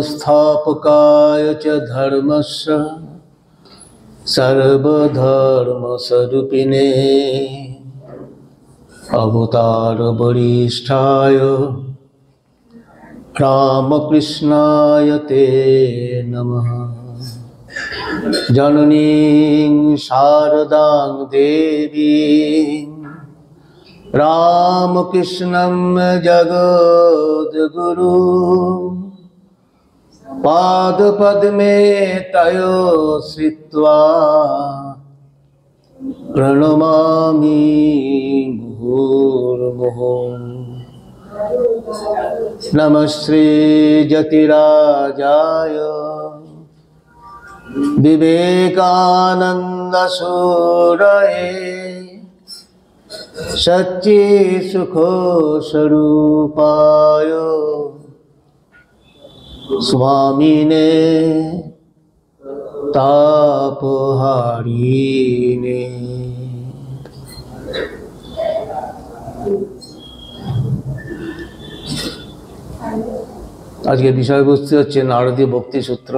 संस्थापकाय च धर्मस्य सर्वधर्मस्वरूपिणे अवतार वरिष्ठाय रामकृष्णाय ते नमः। जननीं शारदां देवीं रामकृष्णं जगद्गुरु पादपद्मे तयो श्रित्वा प्रणमामि मुहुर्मुहुः। नमस्ते जतिराजाय विवेकानन्दसूरये सच्चित्सुखस्वरूपाय स्वामिने तापहारिणे। আজকে বিষয়বস্তু হচ্ছে নারদীয় ভক্তি সূত্র।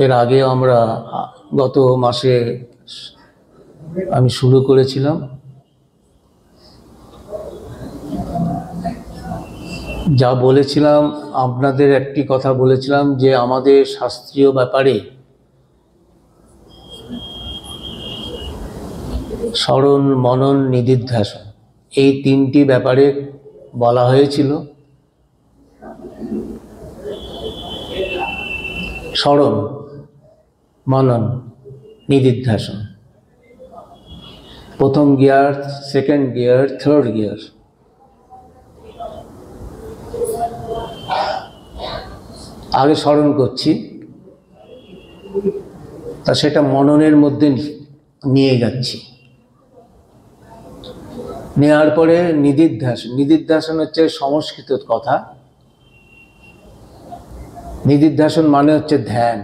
এর আগে আমরা গত মাসে আমি শুরু করেছিলাম। যা বলেছিলাম, আপনাদের একটি কথা বলেছিলাম যে আমাদের শাস্ত্রীয় ব্যাপারে স্মরণ, মনন, নিদিধ্যাসন এই তিনটি ব্যাপারে বলা হয়েছিল। স্মরণ, মনন, নিদিধ্যাসন, প্রথম gear, second gear, third gear. আগে স্মরণ করছি, তা সেটা মননের মধ্যে নিয়ে যাচ্ছি। নেওয়ার পরে নিদিধ্যাসন। নিদিধ্যাসন হচ্ছে সংস্কৃত কথা। নিদিধ্যাসন মানে হচ্ছে ধ্যান।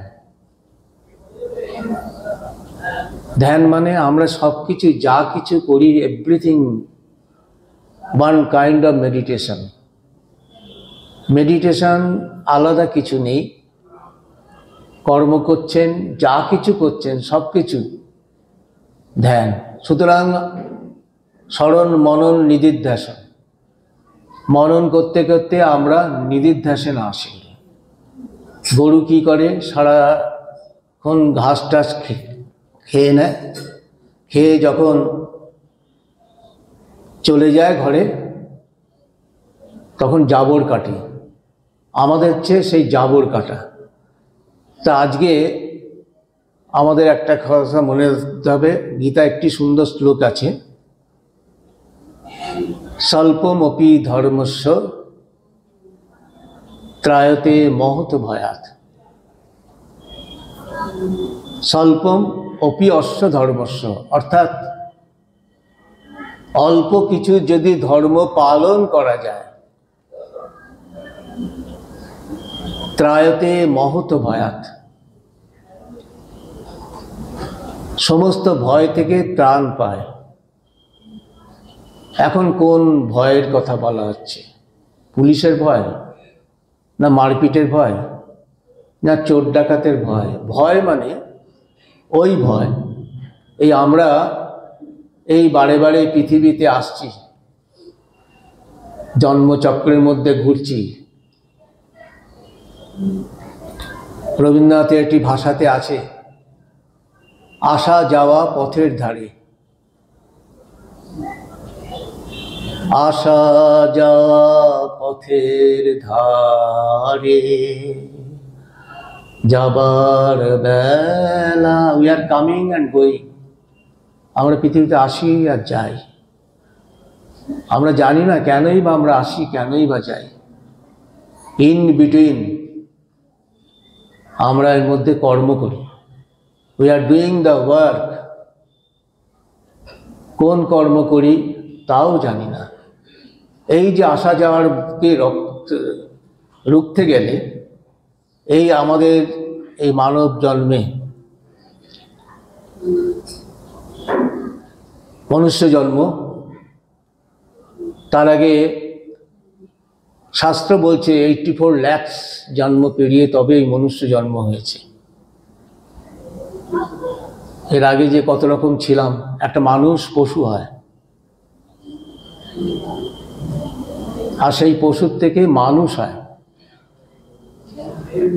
ধ্যান মানে আমরা সব কিছু যা কিছু করি, everything one kind of meditation. Meditation আলাদা কিছু নেই। কর্ম করছেন, যা কিছু করছেন সব কিছু ধ্যান। সুতরাং স্মরণ, মনন, নিদিধ্যাসন। মনন করতে করতে আমরা নিদিধ্যাসনে আসি। গরু কি করে? সারাক্ষণ ঘাস টাস খেয়ে নেয়, খেয়ে যখন চলে যায় ঘরে তখন জাবর কাটে। আমাদের চেয়ে সেই জাবর কাটা। তা আজকে আমাদের একটা কথা মনে রাখতে হবে, গীতা একটি সুন্দর শ্লোক আছে, স্বল্পমপি ধর্মস্য ত্রায়তে মহৎ ভয়াৎ। স্বল্পম অপি অশ্ব ধর্মস্য, অর্থাৎ অল্প কিছু যদি ধর্ম পালন করা যায়, ত্রায়তে মহৎ ভয়াৎ, সমস্ত ভয় থেকে ত্রাণ পায়। এখন কোন ভয়ের কথা বলা হচ্ছে? পুলিশের ভয়, না মারপিটের ভয়, না চোর ডাকাতের ভয়? ভয় মানে ওই ভয়, এই আমরা এই বারে বারে পৃথিবীতে আসছি, জন্মচক্রের মধ্যে ঘুরছি। রবীন্দ্রনাথের একটি ভাষাতে আছে, আসা যাওয়া পথের ধারে। আসা যাওয়া পথের ধারে যাবার বেলা, we are coming and going. আমরা পৃথিবীতে আসি আর যাই। আমরা জানি না কেনই বা আমরা আসি, কেনই বা যাই। ইন বিটুইন আমরা এর মধ্যে কর্ম করি। We are doing the work. কোন কর্ম করি তাও জানি না। এই যে আসা যাওয়ারকে রুখতে গেলে এই আমাদের এই মানব জন্মে, মনুষ্য জন্ম, তার আগে শাস্ত্র বলছে 84 লাখ জন্ম পেরিয়ে তবে এই মনুষ্য জন্ম হয়েছে। এর আগে যে কত রকম ছিলাম, একটা মানুষ পশু হয়, আর সেই পশুর থেকে মানুষ হয়,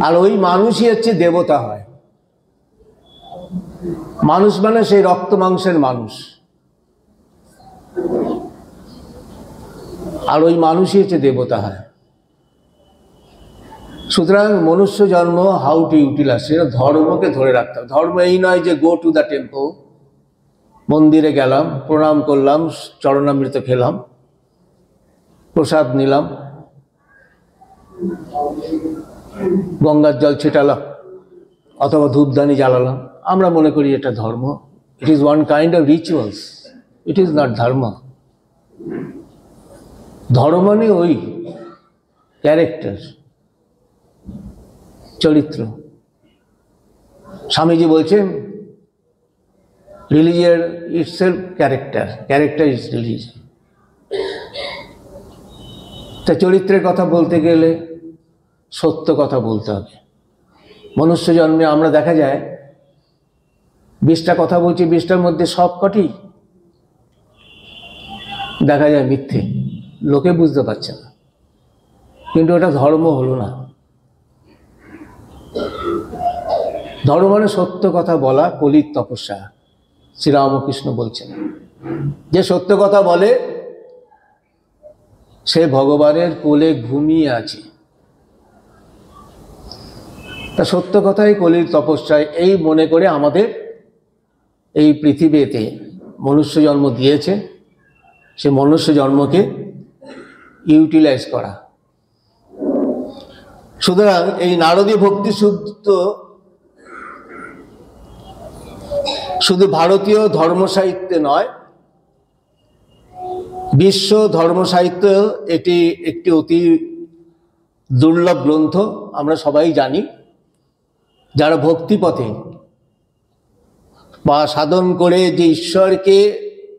আর ওই মানুষই হচ্ছে দেবতা হয়। মানুষ মানে সেই রক্ত মাংসের মানুষ, আর ওই মানুষই হচ্ছে দেবতা হয়। সুতরাং মনুষ্য জন্ম হাউ টু ইউটিলাইজ, সেটা ধর্মকে ধরে রাখতে হবে। ধর্ম এই নয় যে গো টু দ্য টেম্পল, মন্দিরে গেলাম, প্রণাম করলাম, চরণামৃত খেলাম, প্রসাদ নিলাম, গঙ্গার জল ছিটালাম, অথবা ধূপদানি জ্বালালাম। আমরা মনে করি এটা ধর্ম। It is one kind of rituals, it is not ধর্ম। ধর্ম মানে ওই ক্যারেক্টার, চরিত্র। স্বামীজি বলছেন religion itself character, character is religion. তা চরিত্রের কথা বলতে গেলে সত্য কথা বলতে হবে। মনুষ্য জন্মে আমরা দেখা যায় 20টা কথা বলছি, 20টার মধ্যে সব কটি দেখা যায় মিথ্যে, লোকে বুঝতে পারছে না, কিন্তু এটা ধর্ম হলো না। ধর্ম মানে সত্য কথা বলা, কলির তপস্যা। শ্রীরামকৃষ্ণ বলছেন যে সত্য কথা বলে সে ভগবানের কোলে ঘুমিয়ে আছে। তা সত্য কথাই কলির তপস্যায়, এই মনে করে আমাদের এই পৃথিবীতে মনুষ্য জন্ম দিয়েছে। সে মনুষ্য জন্মকে ইউটিলাইজ করা। সুতরাং এই নারদীয় ভক্তি শুধু ভারতীয় ধর্ম সাহিত্যে নয়, বিশ্ব ধর্ম সাহিত্য এটি একটি অতি দুর্লভ গ্রন্থ। আমরা সবাই জানি, যারা ভক্তিপথে বা সাধন করে যে ঈশ্বরকে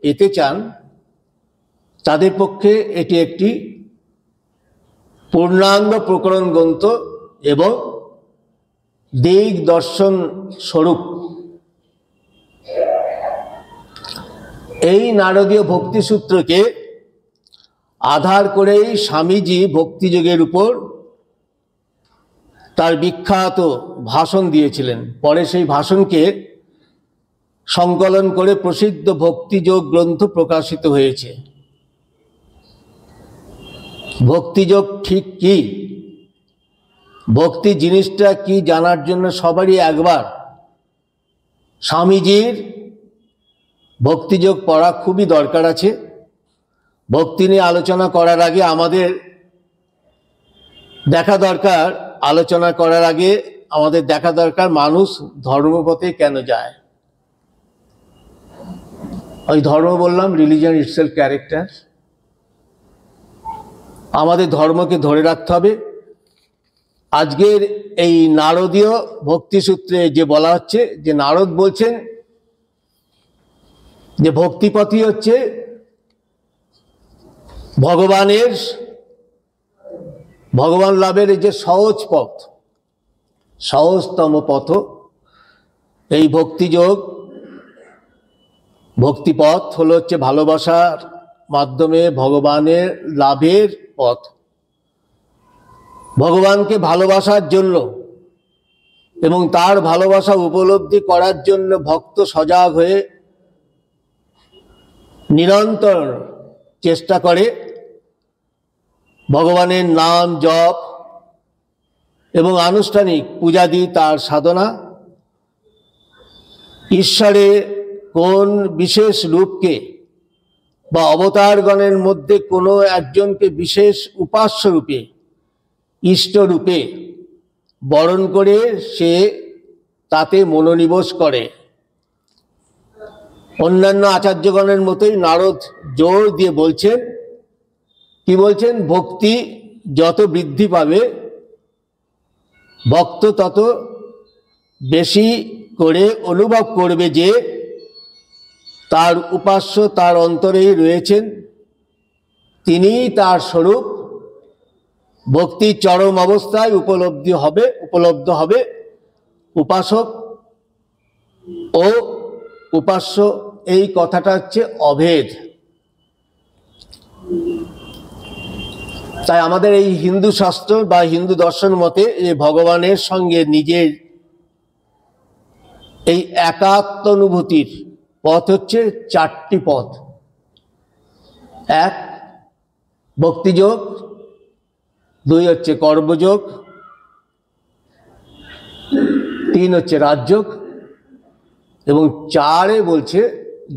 পেতে চান, তাদের পক্ষে এটি একটি পূর্ণাঙ্গ প্রকরণ গ্রন্থ এবং দিক দর্শন স্বরূপ। এই নারদীয় ভক্তিসূত্রকে আধার করেই স্বামীজি ভক্তিযোগের উপর তার বিখ্যাত ভাষণ দিয়েছিলেন। পরে সেই ভাষণকে সংকলন করে প্রসিদ্ধ ভক্তিযোগ গ্রন্থ প্রকাশিত হয়েছে। ভক্তিযোগ ঠিক কি, ভক্তি জিনিসটা কি জানার জন্য সবারই একবার স্বামীজির ভক্তিযোগ পড়া খুবই দরকার আছে। ভক্তি নিয়ে আলোচনা করার আগে আমাদের দেখা দরকার, আলোচনা করার আগে আমাদের দেখা দরকার মানুষ ধর্মপথে কেন যায়। ওই ধর্ম বললাম রিলিজিয়ন ইটসেলফ ক্যারেক্টার। আমাদের ধর্মকে ধরে রাখতে হবে। আজকের এই নারদীয় ভক্তিসূত্রে যে বলা হচ্ছে, যে নারদ বলছেন যে ভক্তিপথই হচ্ছে ভগবান লাভের যে সহজ পথ, সহজতম পথ এই ভক্তিযোগ। ভক্তিপথ হলো হচ্ছে ভালোবাসার মাধ্যমে ভগবানের লাভের পথ। ভগবানকে ভালোবাসার জন্য এবং তার ভালোবাসা উপলব্ধি করার জন্য ভক্ত সজাগ হয়ে নিরন্তর চেষ্টা করে ভগবানের নাম জপ এবং আনুষ্ঠানিক পূজাদি তার সাধনা। ঈশ্বরের কোন বিশেষ রূপকে বা অবতারগণের মধ্যে কোনো একজনকে বিশেষ উপাস্য রূপে, ইষ্টরূপে বরণ করে সে তাতে মনোনিবেশ করে। অন্যান্য আচার্যগণের মতোই নারদ জোর দিয়ে বলছেন, কি বলছেন, ভক্তি যত বৃদ্ধি পাবে ভক্ত তত বেশি করে অনুভব করবে যে তার উপাস্য তার অন্তরেই রয়েছেন, তিনিই তার স্বরূপ ভক্তির চরম অবস্থায় উপলব্ধ হবে উপাসক ও উপাস্য, এই কথাটা হচ্ছে অভেদ। তাই আমাদের এই হিন্দু শাস্ত্র বা হিন্দু দর্শন মতে এই ভগবানের সঙ্গে নিজের এই একাত্মানুভূতির পথ হচ্ছে চারটি পথ। এক, ভক্তিযোগ, দুই হচ্ছে কর্মযোগ, তিন হচ্ছে রাজযোগ, এবং চারে বলছে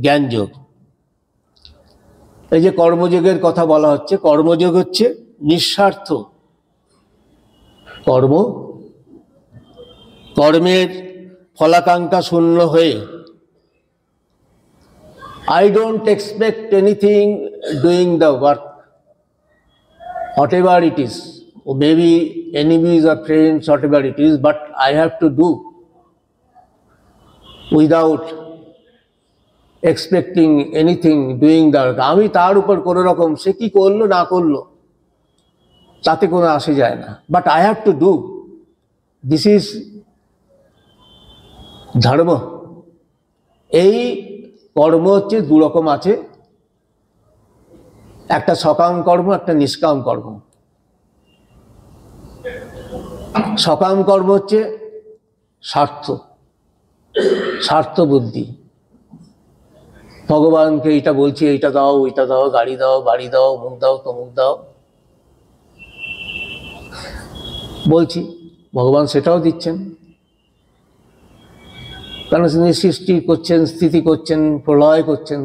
জ্ঞানযোগ। এই যে কর্মযোগের কথা বলা হচ্ছে, কর্মযোগ হচ্ছে নিঃস্বার্থ কর্মের ফলাকাঙ্ক্ষা শূন্য হয়ে I don't expect anything doing the work, whatever it is, or maybe enemies or friends, whatever it is, but I have to do without expecting anything doing the work. আমি তার উপর কোনো রকম সে কি করলো না করলো তাতে কোনো আসে যায় না, but I have to do, this is ধর্ম। এই কর্ম হচ্ছে দু রকম আছে, একটা সকাম কর্ম, একটা নিষ্কাম কর্ম। সকাম কর্ম হচ্ছে স্বার্থ বুদ্ধি, ভগবানকে এইটা বলছি, এইটা দাও, ওইটা দাও, গাড়ি দাও, বাড়ি দাও, অমুক দাও, তমুক দাও বলছি, ভগবান সেটাও দিচ্ছেন, কারণ তিনি সৃষ্টি করছেন, স্থিতি করছেন, প্রলয় করছেন,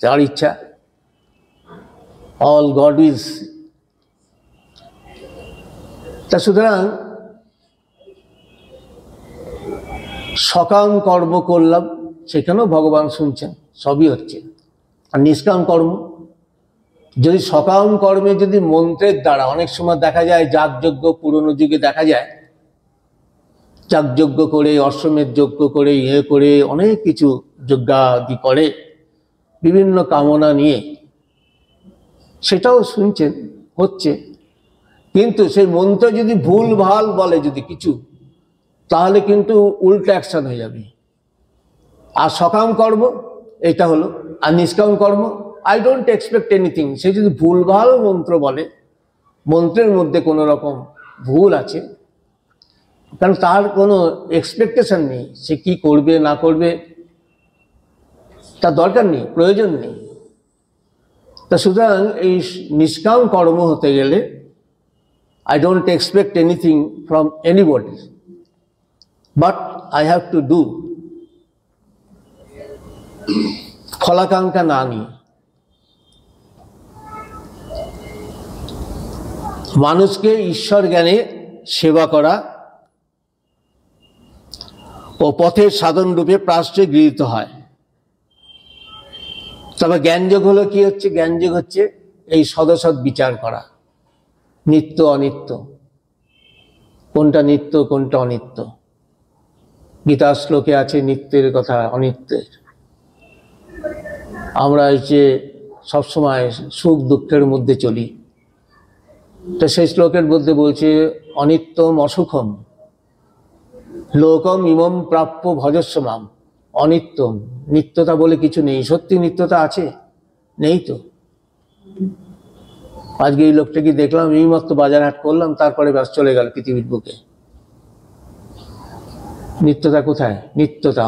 তার ইচ্ছা। All god is. তা সুতরাং সকাম কর্ম করলাম, সেখানেও ভগবান শুনছেন, সবই হচ্ছে। আর নিষ্কাম কর্ম, যদি সকাম কর্মে যদি মন্ত্রের দ্বারা, অনেক সময় দেখা যায় যাগযজ্ঞ, পুরনো যুগে দেখা যায় যাগযজ্ঞ করে, অশ্বমেধ যজ্ঞ করে, করে অনেক কিছু যজ্ঞাদি করে বিভিন্ন কামনা নিয়ে, সেটাও শুনছেন, হচ্ছে। কিন্তু সেই মন্ত্র যদি ভুল ভাল বলে যদি কিছু, তাহলে কিন্তু উল্টো অ্যাকশন হয়ে যাবে। আর সকাম কর্ম এটা হলো, আর নিষ্কাম কর্ম আই ডোন্ট এক্সপেক্ট এনিথিং। সে যদি ভুলভাল মন্ত্র বলে, মন্ত্রের মধ্যে কোনো রকম ভুল আছে, কারণ তার কোনো এক্সপেকটেশন নেই, সে কি করবে না করবে তার দরকার নেই, প্রয়োজন নেই। তা সুতরাং এই নিষ্কাম কর্ম হতে গেলে I don't expect anything from anybody, but I have to do, ফলাকাঙ্ক্ষা না নিয়ে। মানুষকে ঈশ্বর জ্ঞানে সেবা করা ও পথের সাধন রূপে প্রাশ্রয় গৃহীত হয়। তবে জ্ঞানযোগ হলো কি হচ্ছে? জ্ঞানযোগ হচ্ছে এই সদসৎ বিচার করা, নিত্য অনিত্য, কোনটা নিত্য কোনটা অনিত্য। গীতার শ্লোকে আছে নিত্যের কথা, অনিত্যের। আমরা এই যে সবসময় সুখ দুঃখের মধ্যে চলি, তো সেই শ্লোকের মধ্যে বলছে অনিত্যম অসুখম লোকম ইমম প্রাপ্য ভজস্ব মাম। অনিত্যম, নিত্যতা বলে কিছু নেই। সত্যি নিত্যতা আছে? নেই তো। আজকে এই লোকটাকে দেখলাম, এইমাত্র বাজার হাট করলাম, তারপরে ব্যাস চলে গেল পৃথিবীর বুকে। নিত্যতা কোথায়? নিত্যতা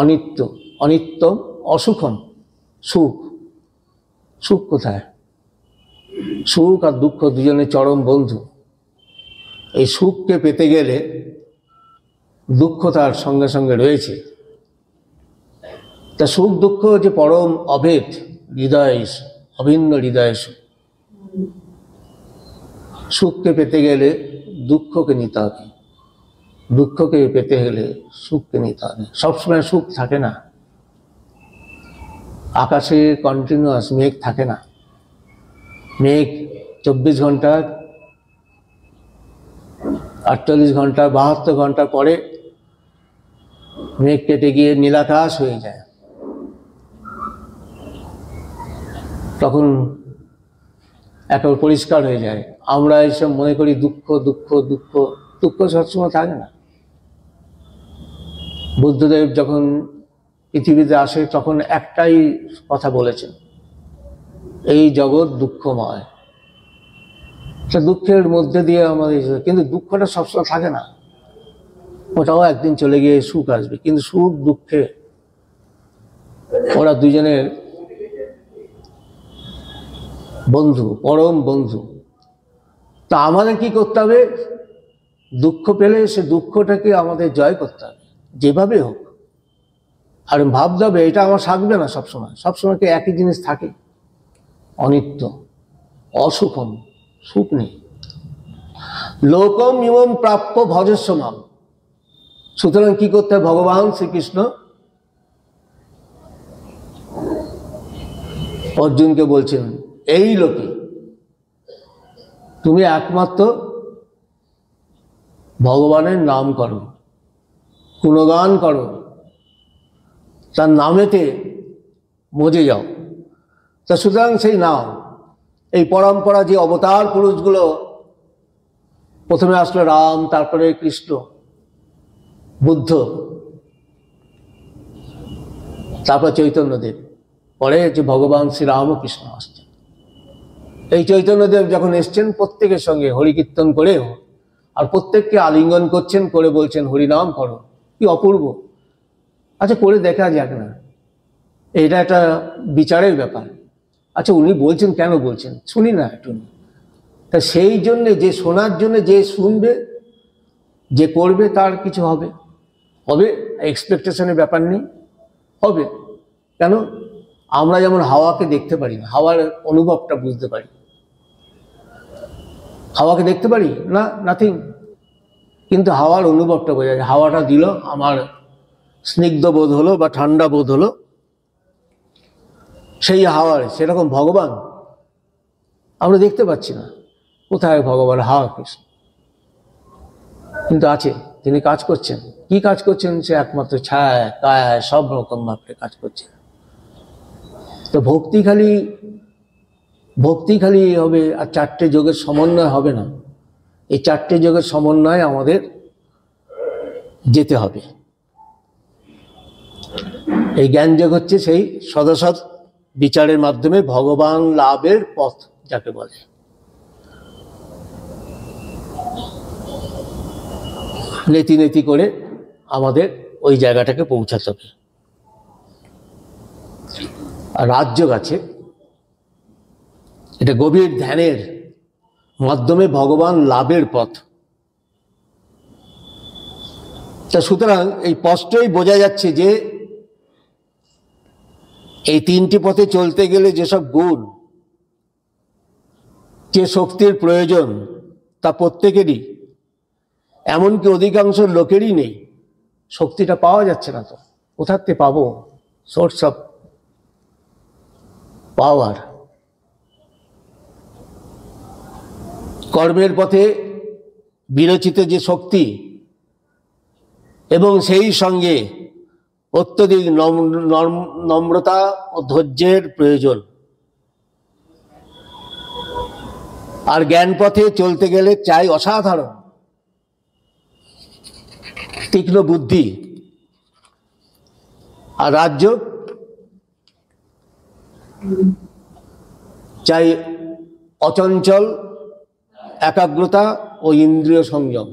অনিত্য। অনিত্যম অসুখম, সুখ। সুখ কোথায়? সুখ আর দুঃখ দুজনে চরম বন্ধু। এই সুখকে পেতে গেলে দুঃখ তার সঙ্গে সঙ্গে রয়েছে। তা সুখ দুঃখ যে পরম অভেদ, হৃদয় অভিন্ন হৃদয় সুখ। সুখকে পেতে গেলে দুঃখকে নিতে হবে, দুঃখকে পেতে গেলে সুখকে নিতে হবে। সবসময় সুখ থাকে না, আকাশে কন্টিনিউয়াস মেঘ থাকে না। মেঘ 24 ঘন্টা, 48 ঘন্টা, 72 ঘন্টা পরে মেঘ কেটে গিয়ে নীলাকাশ হয়ে যায়। তখন একেবারে পরিষ্কার হয়ে যায়, আমরা এইসব মনে করি দুঃখ দুঃখ দুঃখ, দুঃখ সবসময় থাকে না। বুদ্ধদেব যখন পৃথিবীতে আসে তখন একটাই কথা বলেছেন, এই জগৎ দুঃখময়। সে দুঃখের মধ্যে দিয়ে আমাদের, কিন্তু দুঃখটা সবসময় থাকে না, ওটাও একদিন চলে গিয়ে সুখ আসবে। কিন্তু সুখ দুঃখে ওরা দুজনের বন্ধু, পরম বন্ধু। তা আমাদের কি করতে হবে? দুঃখ পেলে সে দুঃখটাকে আমাদের জয় করতে হবে, যেভাবে হোক। আর ভাবতে হবে এটা আমার থাকবে না সবসময়, সবসময় কি একই জিনিস থাকে? অনিত্য, অসুখম, সুখ নেই। লোকম ইমম প্রাপ্য ভজস্বমাম। সুতরাং কি করতে হবে? ভগবান শ্রীকৃষ্ণ অর্জুনকে বলছেন, এই লোকে তুমি একমাত্র ভগবানের নাম করো, গুণগান করো, তার নামেতে মজে যাও। তা সুতরাং সেই নাম, এই পরম্পরা যে অবতার পুরুষগুলো, প্রথমে আসলো রাম, তারপরে কৃষ্ণ, বুদ্ধ, তারপর চৈতন্যদেব, পরে যে ভগবান শ্রীরাম ও কৃষ্ণ আসছেন। এই চৈতন্যদেব যখন এসছেন প্রত্যেকের সঙ্গে হরিকীর্তন করে, আর প্রত্যেককে আলিঙ্গন করছেন, করে বলছেন হরিনাম করো। কি অপূর্ব! আচ্ছা, করে দেখা যাক না, এটা একটা বিচারের ব্যাপার। আচ্ছা, উনি বলছেন, কেন বলছেন শুনি না একটু। তা সেই জন্যে, যে শোনার জন্য, যে শুনবে, যে করবে, তার কিছু হবে, হবে, এক্সপেকটেশনের ব্যাপার নেই, হবে। কেন? আমরা যেমন হাওয়াকে দেখতে পারি না, হাওয়ার অনুভবটা বুঝতে পারি। হাওয়াকে দেখতে পারি না, নাথিং, কিন্তু হাওয়ার অনুভবটা বোঝা যায়। হাওয়াটা দিল, আমার স্নিগ্ধ বোধ হলো বা ঠান্ডা বোধ হলো, সেই হাওয়ার। সেরকম ভগবান আমরা দেখতে পাচ্ছি না। কোথায় ভগবান? হাওয়া কৃষ্ণ কিন্তু আছে, তিনি কাজ করছেন। কি কাজ করছেন? সে একমাত্র ছায়া কায়ায় সব রকম ভাবে কাজ করছেন। তো ভক্তি খালি হবে, আর চারটে যোগের সমন্বয় হবে না। এই চারটে যোগের সমন্বয়ে আমাদের যেতে হবে। এই জ্ঞানযোগ হচ্ছে সেই সদসৎ বিচারের মাধ্যমে ভগবান লাভের পথ যাকে বলে। নেতি নেতি করে আমাদের ওই জায়গাটাকে পৌঁছাতে হবে। আর রাজযোগ আছে, এটা গভীর ধ্যানের মাধ্যমে ভগবান লাভের পথ। তা সুতরাং এই স্পষ্টই বোঝা যাচ্ছে যে এই তিনটি পথে চলতে গেলে যেসব গুণ, যে শক্তির প্রয়োজন, তা প্রত্যেকেরই, এমনকি অধিকাংশ লোকেরই নেই। শক্তিটা পাওয়া যাচ্ছে না, তো কোথার থেকে পাবো? Source of power. কর্মের পথে বিরচিত যে শক্তি, এবং সেই সঙ্গে অত্যধিক নম্রতা ও ধৈর্যের প্রয়োজন। আর জ্ঞান পথে চলতে গেলে চাই অসাধারণ তীক্ষ্ণ বুদ্ধি। আর রাজযোগ চাই অচঞ্চল একাগ্রতা ও ইন্দ্রিয় সংযম।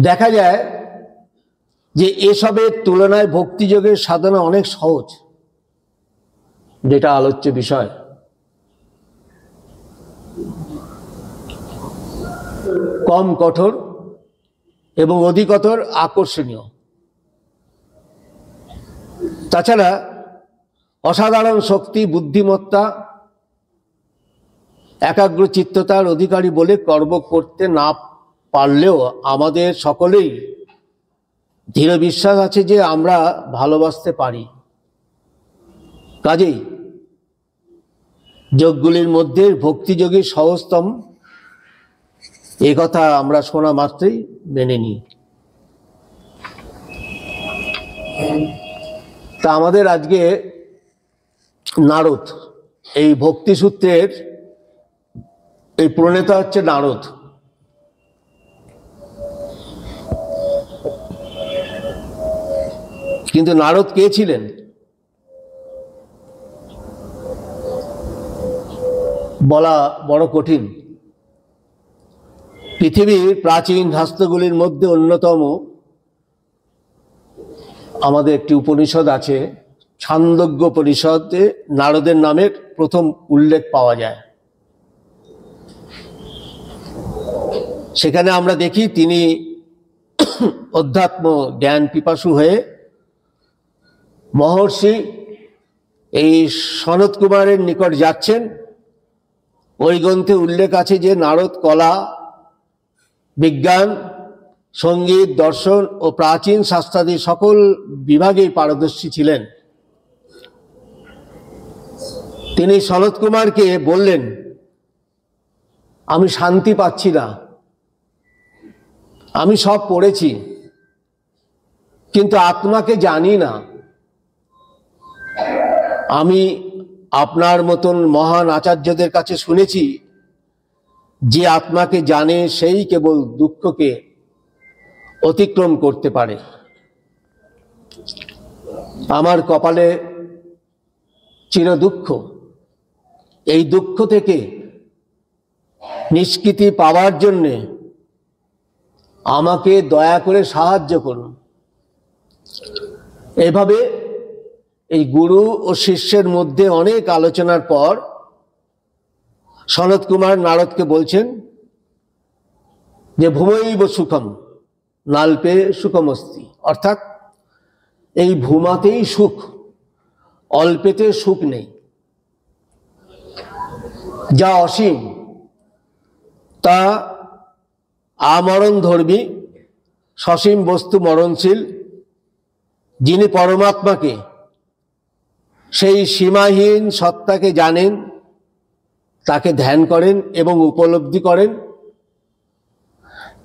দেখা যায় যে এসবের তুলনায় ভক্তিযোগের সাধনা অনেক সহজ, যেটা আলোচ্য বিষয়। কম কঠোর এবং অধিকতর আকর্ষণীয়। তাছাড়া অসাধারণ শক্তি, বুদ্ধিমত্তা, একাগ্রচিত্ততার অধিকারী বলে গর্ব করতে না পারলেও আমাদের সকলেই দৃঢ় বিশ্বাস আছে যে আমরা ভালোবাসতে পারি। কাজেই যোগগুলির মধ্যে ভক্তিযোগী সহজতম, এ কথা আমরা শোনা মাত্রই মেনে নিই। তা আমাদের আজকে নারদ এই ভক্তিসূত্রের এই প্রণেতা হচ্ছে নারদ। কিন্তু নারদ কে ছিলেন? বলা বড় কঠিন। পৃথিবীর প্রাচীন শাস্ত্রগুলির মধ্যে অন্যতম আমাদের একটি উপনিষদ আছে, ছান্দোগ্য উপনিষদে নারদের নামের প্রথম উল্লেখ পাওয়া যায়। সেখানে আমরা দেখি তিনি অধ্যাত্ম জ্ঞান পিপাসু হয়ে মহর্ষি এই সনত কুমারের নিকট যাচ্ছেন। ওই গ্রন্থে উল্লেখ আছে যে নারদ কলা, বিজ্ঞান, সঙ্গীত, দর্শন ও প্রাচীন শাস্ত্রাদি সকল বিভাগেই পারদর্শী ছিলেন। তিনি সনত কুমারকে বললেন, আমি শান্তি পাচ্ছি না, আমি সব পড়েছি কিন্তু আত্মাকে জানি না। আমি আপনার মতন মহান আচার্যদের কাছে শুনেছি যে আত্মাকে জানে সেই কেবল দুঃখকে অতিক্রম করতে পারে। আমার কপালে চির দুঃখ, এই দুঃখ থেকে নিষ্কৃতি পাওয়ার জন্যে আমাকে দয়া করে সাহায্য করুন। এভাবে এই গুরু ও শিষ্যের মধ্যে অনেক আলোচনার পর সনত কুমার নারদকে বলছেন যে ভূমৈব সুখম নাল্পে সুখমস্তি, অর্থাৎ এই ভূমাতেই সুখ, অল্পেতে সুখ নেই। যা অসীম তা আমরণ ধর্মী, সসীম বস্তু মরণশীল। যিনি পরমাত্মাকে, সেই সীমাহীন সত্তাকে জানেন, তাকে ধ্যান করেন এবং উপলব্ধি করেন,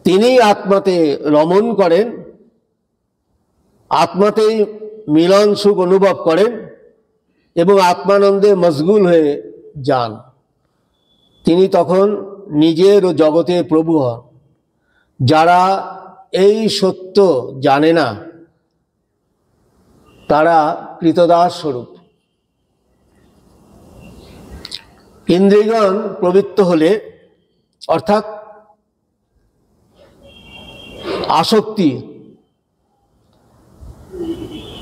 তিনি আত্মাতে রমণ করেন, আত্মাতেই মিলন সুখ অনুভব করেন এবং আত্মানন্দে মশগুল হয়ে যান। তিনি তখন নিজের ও জগতের প্রভু হন। যারা এই সত্য জানে না তারা কৃতদাস স্বরূপ। ইন্দ্রিয়গণ প্রবৃত্ত হলে, অর্থাৎ আসক্তি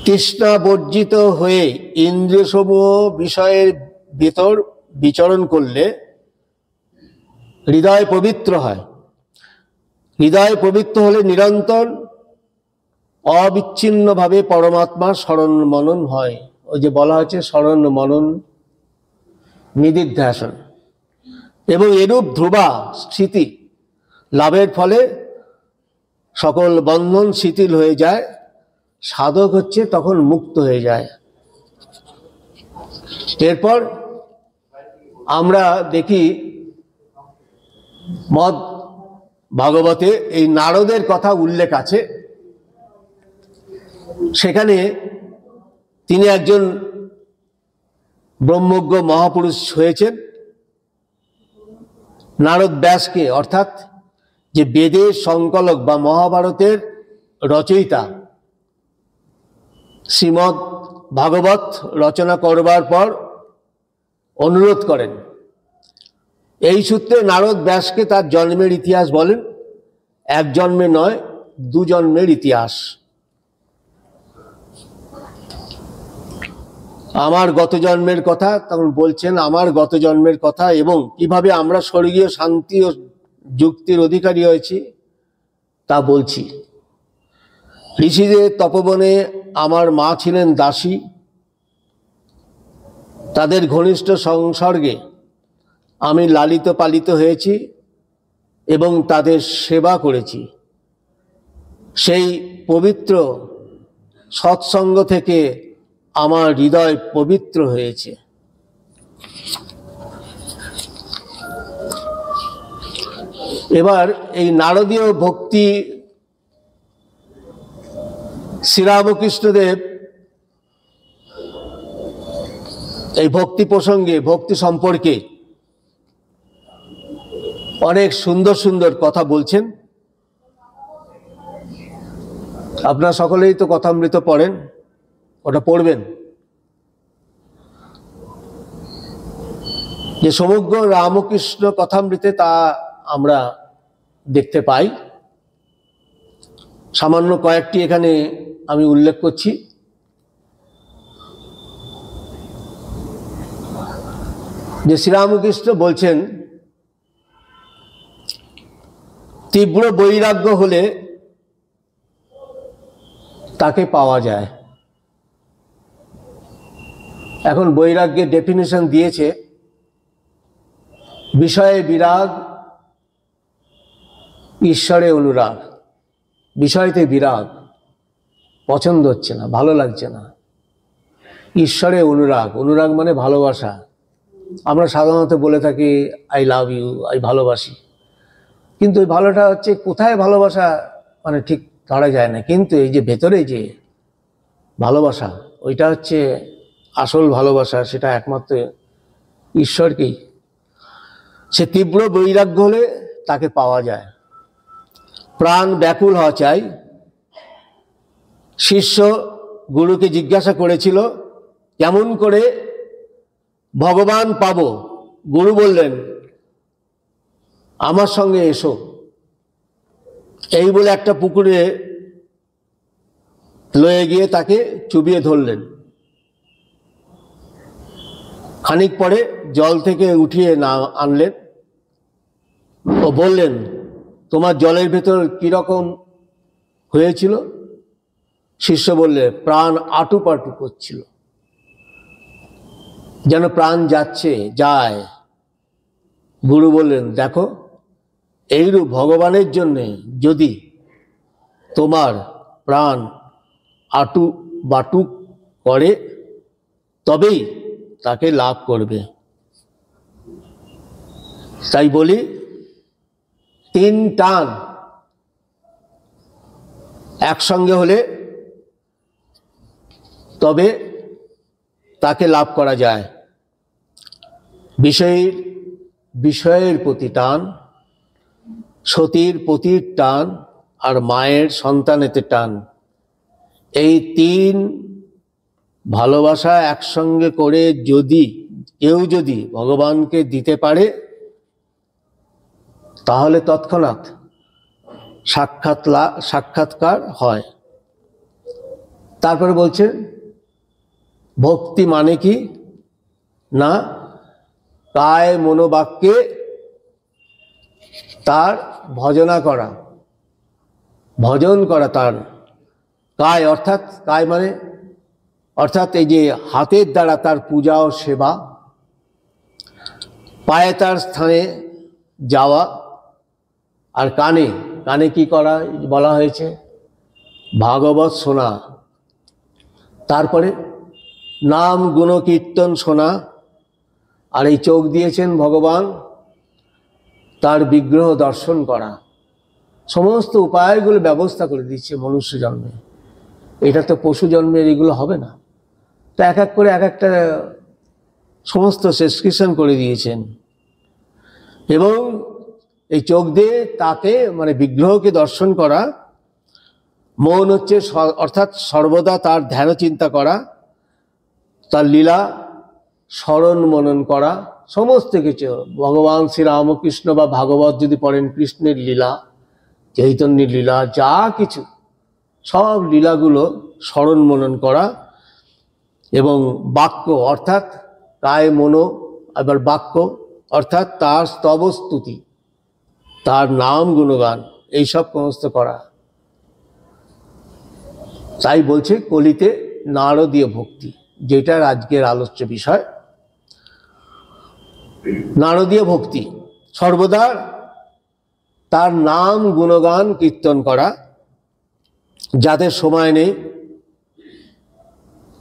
তৃষ্ণা বর্জিত হয়ে ইন্দ্রিয়সমূহ বিষয়ের ভিতর বিচরণ করলে হৃদয় পবিত্র হয়। হৃদয় পবিত্র হলে নিরন্তর অবিচ্ছিন্নভাবে পরমাত্মার স্মরণ মনন হয়। ওই যে বলা হয়েছে স্মরণ মনন নিদিধ্যাসন। এবং এরূপ ধ্রুবা স্থিতি লাভের ফলে সকল বন্ধন শিথিল হয়ে যায়, সাধক হচ্ছে তখন মুক্ত হয়ে যায়। এরপর আমরা দেখি মদ ভাগবতে এই নারদের কথা উল্লেখ আছে। সেখানে তিনি একজন ব্রহ্মজ্ঞ মহাপুরুষ হয়েছেন। নারদ ব্যাসকে, অর্থাৎ যে বেদের সংকলক বা মহাভারতের রচয়িতা, শ্রীমদ্ ভাগবত রচনা করবার পর অনুরোধ করেন। এই সূত্রে নারদ ব্যাসকে তার জন্মের ইতিহাস বলেন। এক জন্মে নয়, দু জন্মের ইতিহাস। আমার গত জন্মের কথা তখন বলছেন, আমার গত জন্মের কথা এবং কিভাবে আমরা স্বর্গীয় শান্তি ও যুক্তির অধিকারী হয়েছি তা বলছি। ঋষিদের তপবনে আমার মা ছিলেন দাসী। তাদের ঘনিষ্ঠ সংসর্গে আমি লালিত পালিত হয়েছি এবং তাদের সেবা করেছি। সেই পবিত্র সৎসঙ্গ থেকে আমার হৃদয় পবিত্র হয়েছে। এবার এই নারদীয় ভক্তি শ্রীরামকৃষ্ণদেব এই ভক্তি প্রসঙ্গে, ভক্তি সম্পর্কে অনেক সুন্দর সুন্দর কথা বলছেন। আপনারা সকলেই তো কথামৃত পড়েন, ওটা পড়বেন। যে সমগ্র রামকৃষ্ণ কথামৃতে তা আমরা দেখতে পাই। সামান্য কয়েকটি এখানে আমি উল্লেখ করছি। যে শ্রীরামকৃষ্ণ বলছেন, তীব্র বৈরাগ্য হলে তাকে পাওয়া যায়। এখন বৈরাগ্যের ডেফিনিশন দিয়েছে, বিষয়ে বিরাগ, ঈশ্বরে অনুরাগ। বিষয়তে বিরাগ, পছন্দ হচ্ছে না, ভালো লাগছে না। ঈশ্বরে অনুরাগ, অনুরাগ মানে ভালোবাসা। আমরা সাধারণত বলে থাকি আই লাভ ইউ, আই ভালোবাসি, কিন্তু ওই ভালোটা হচ্ছে কোথায় ভালোবাসা মানে ঠিক ধরা যায় না। কিন্তু এই যে ভেতরে যে ভালোবাসা, ওইটা হচ্ছে আসল ভালোবাসা, সেটা একমাত্র ঈশ্বরকেই। সে তীব্র বৈরাগ্য হলে তাকে পাওয়া যায়। প্রাণ ব্যাকুল হওয়া চাই। শিষ্য গুরুকে জিজ্ঞাসা করেছিল, কেমন করে ভগবান পাবো? গুরু বললেন, আমার সঙ্গে এসো। এই বলে একটা পুকুরে লয়ে গিয়ে তাকে চুবিয়ে ধরলেন। খানিক পরে জল থেকে উঠিয়ে না আনলেন ও বললেন, তোমার জলের ভেতর কিরকম হয়েছিল? শিষ্য বললে, প্রাণ আটুপাটু করছিল, যেন প্রাণ যাচ্ছে যায়। গুরু বললেন, দেখো, এইরূপ ভগবানের জন্যে যদি তোমার প্রাণ আটু বাটু করে, তবেই তাকে লাভ করবে। তাই বলি, 3 টান একসঙ্গে হলে তবে তাকে লাভ করা যায়। বিষয়ের প্রতি টান, সতীর পতির টান, আর মায়ের সন্তানেতে টান। এই 3 ভালোবাসা একসঙ্গে করে কেউ যদি ভগবানকে দিতে পারে, তাহলে তৎক্ষণাৎ সাক্ষাৎকার হয়। তারপরে বলছে, ভক্তি মানে কি না, কায় মনোবাক্যে তার ভজন করা। তার কায় অর্থাৎ, কায় মানে অর্থাৎ এই যে হাতের দ্বারা তার পূজা ও সেবা, পায়ে তার স্থানে যাওয়া, আর কানে কি করা বলা হয়েছে? ভাগবত শোনা। তারপরে নাম গুণ কীর্তন শোনা। আর এই চোখ দিয়েছেন ভগবান, তার বিগ্রহ দর্শন করা। সমস্ত উপায়গুলো ব্যবস্থা করে দিচ্ছে মনুষ্য জন্মে। এটা তো পশু জন্মের এগুলো হবে না। তো এক এক করে এক একটা সমস্ত প্রেসক্রিপশন করে দিয়েছেন। এবং এই চোখ দিয়ে তাকে মানে বিগ্রহকে দর্শন করা, মন হচ্ছে অর্থাৎ সর্বদা তার ধ্যান চিন্তা করা, তার লীলা স্মরণ মনন করা, সমস্ত কিছু ভগবান শ্রীরামকৃষ্ণ বা ভাগবত যদি পড়েন, কৃষ্ণের লীলা, চৈতন্যের লীলা, যা কিছু সব লীলাগুলো স্মরণ মনন করা। এবং বাক্য অর্থাৎ কায় মনো, আবার বাক্য অর্থাৎ তার স্তবস্তুতি, তার নাম গুণগান, এইসব সমস্ত করা। তাই বলছে কলিতে নারদীয় ভক্তি, যেটার আজকের আলোচ্য বিষয়। নারদীয় ভক্তি সর্বদা তার নাম গুণগান কীর্তন করা। যাদের সময় নেই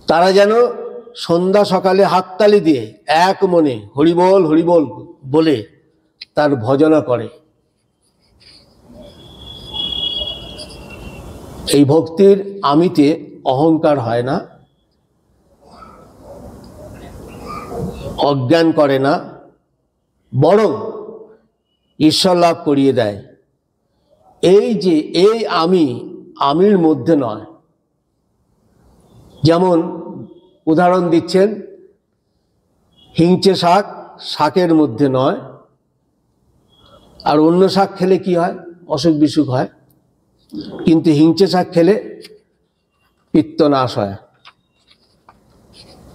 তারা যেন সন্ধ্যা সকালে হাততালি দিয়ে এক মনে হরিবোল হরিবোল বলে তার ভজনা করে। এই ভক্তির আমিতে অহংকার হয় না। অজ্ঞান করে না, বরং ঈশ্বর লাভ করিয়ে দেয়। এই যে এই আমির মধ্যে নয়। যেমন উদাহরণ দিচ্ছেন, হিংচে শাক শাকের মধ্যে নয়, আর অন্য শাক খেলে কি হয়? অসুখ বিসুখ হয়, কিন্তু হিংচে শাক খেলে পিত্ত নাশ হয়।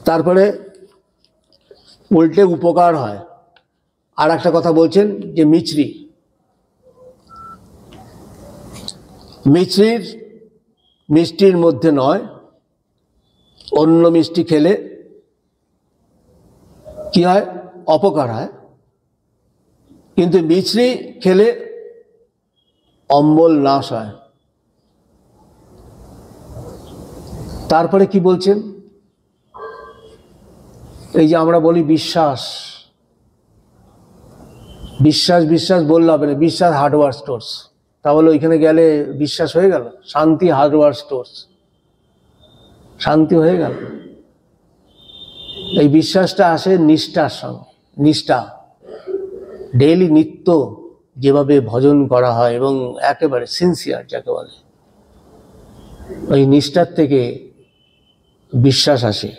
তারপরে উল্টে উপকার হয়। আর একটা কথা বলছেন যে মিষ্টির মধ্যে নয়, অন্য মিষ্টি খেলে কি হয়? অপকার হয়, কিন্তু মিছরি খেলে অম্বল নাশ হয়। তারপরে কি বলছেন? এই যে আমরা বলি বিশ্বাস বললে হবে না, বিশ্বাস হার্ডওয়্যার স্টোর্স। তাহলে ওইখানে গেলে বিশ্বাস হয়ে গেল? শান্তি হার্ডওয়্যার স্টোর্স, শান্তি হয়ে গেল? এই বিশ্বাসটা আসে নিষ্ঠার সঙ্গে। নিষ্ঠা, ডেইলি নিত্য যেভাবে ভজন করা হয় এবং একেবারে সিনসিয়ার যাকে বলে, ওই নিষ্ঠার থেকে বিশ্বাস আসে।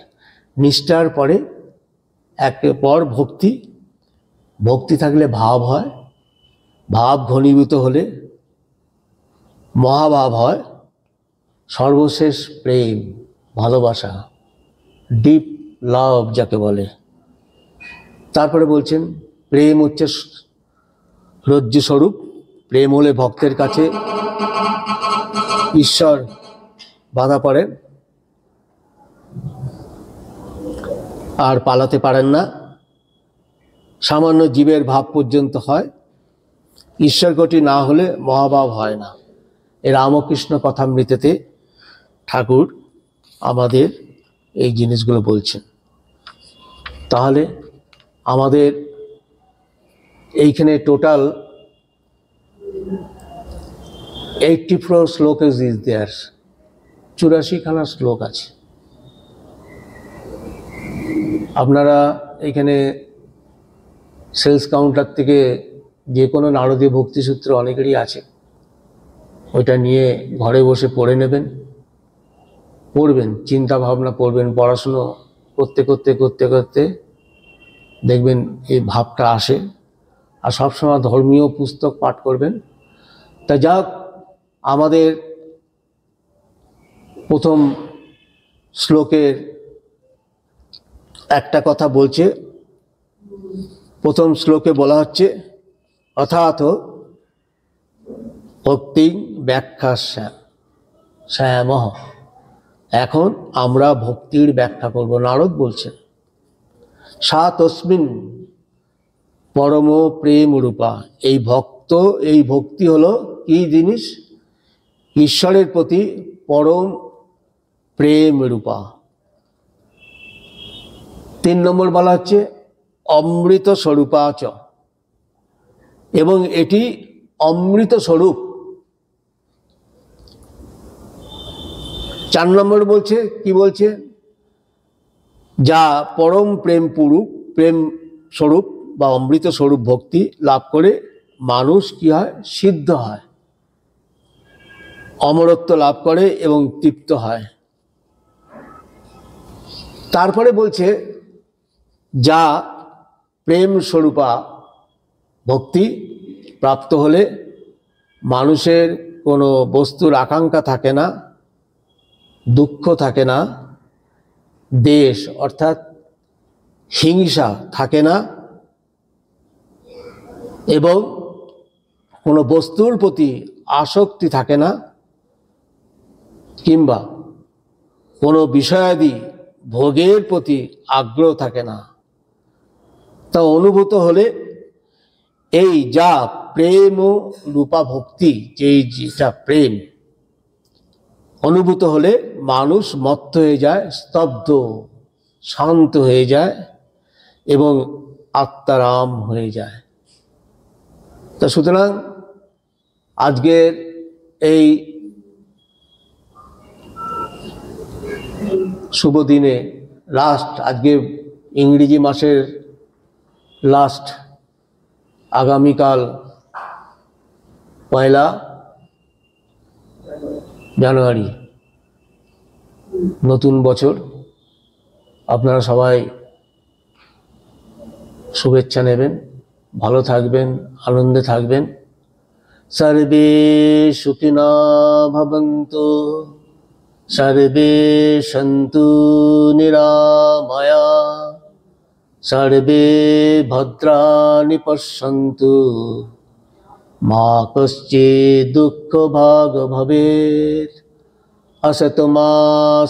নিষ্ঠার পরে একের পর ভক্তি থাকলে ভাব হয়, ভাব ঘনীভূত হলে মহাভাব হয়, সর্বশেষ প্রেম, ভালোবাসা, ডিপ লাভ যাকে বলে। তারপরে বলছেন প্রেম হচ্ছে রজ্জু স্বরূপ। প্রেম হলে ভক্তের কাছে ঈশ্বর বাধা পড়েন আর পালাতে পারেন না। সামান্য জীবের ভাব পর্যন্ত হয়, ঈশ্বরকটি না হলে মহাভাব হয় না। এই রামকৃষ্ণ কথামৃতেতে ঠাকুর আমাদের এই জিনিসগুলো বলছেন। তাহলে আমাদের এইখানে টোটাল 84 শ্লোক ইজ দেয়ার, 84খানা শ্লোক আছে। আপনারা এখানে সেলস কাউন্টার থেকে যে কোনো নারদীয় ভক্তিসূত্র অনেকেরই আছে, ওইটা নিয়ে ঘরে বসে পড়ে নেবেন, পড়বেন, চিন্তা ভাবনা করবেন, পড়াশুনো করতে করতে করতে করতে দেখবেন এই ভাবটা আসে। আর সবসময় ধর্মীয় পুস্তক পাঠ করবেন। তা যাক, আমাদের প্রথম শ্লোকের একটা কথা বলছে। প্রথম শ্লোকে বলা হচ্ছে অথাৎ ভক্তি ব্যাখ্যা শ্যামঃ। এখন আমরা ভক্তির ব্যাখ্যা করব। নারদ বলছেন সা তস্মিন পরম প্রেম রূপা। এই ভক্তি হলো কি জিনিস? ঈশ্বরের প্রতি পরম প্রেম রূপা। 3 নম্বর বলা হচ্ছে অমৃত স্বরূপাচ, এবং এটি অমৃত স্বরূপ। 4 নম্বর বলছে কি? বলছে যা পরম প্রেম স্বরূপ বা অমৃত স্বরূপ ভক্তি লাভ করে মানুষ কি হয়? সিদ্ধ হয়, অমরত্ব লাভ করে এবং তৃপ্ত হয়। তারপরে বলছে যা প্রেম স্বরূপা ভক্তি প্রাপ্ত হলে মানুষের কোনো বস্তুর আকাঙ্ক্ষা থাকে না, দুঃখ থাকে না, দেশ অর্থাৎ হিংসা থাকে না, এবং কোনো বস্তুর প্রতি আসক্তি থাকে না, কিংবা কোনো বিষয়াদি ভোগের প্রতি আগ্রহ থাকে না। তা অনুভূত হলে এই যা প্রেম ও রূপা ভক্তি, যেটা প্রেম অনুভূত হলে মানুষ মত্ত হয়ে যায়, স্তব্ধ, শান্ত হয়ে যায় এবং আত্মারাম হয়ে যায়। তা সুতরাং আজকের এই শুভ দিনে আজকে ইংরেজি মাসের লাস্ট, আগামীকাল 1 জানুয়ারি নতুন বছর। আপনারা সবাই শুভেচ্ছা নেবেন, ভালো থাকবেন, আনন্দে থাকবেন। সর্বে সুখিনো ভবন্তু, সর্বে সন্তু নিরাময়া, সর্বে ভদ্রাণি পশ্যন্তু, মা কশ্চিৎ দুঃখভাগ ভবেৎ। असतो मा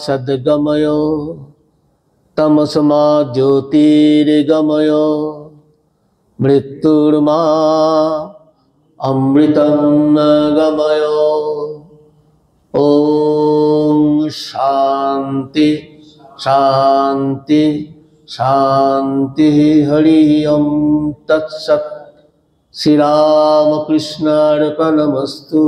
सद्गमय, तमसो मा ज्योतिर्गमय, मृत्युर्मा अमृतं गमय। ओम शांति शांति शांति। हरि ओम तत्सत्। श्री रामकृष्णार्पणमस्तु।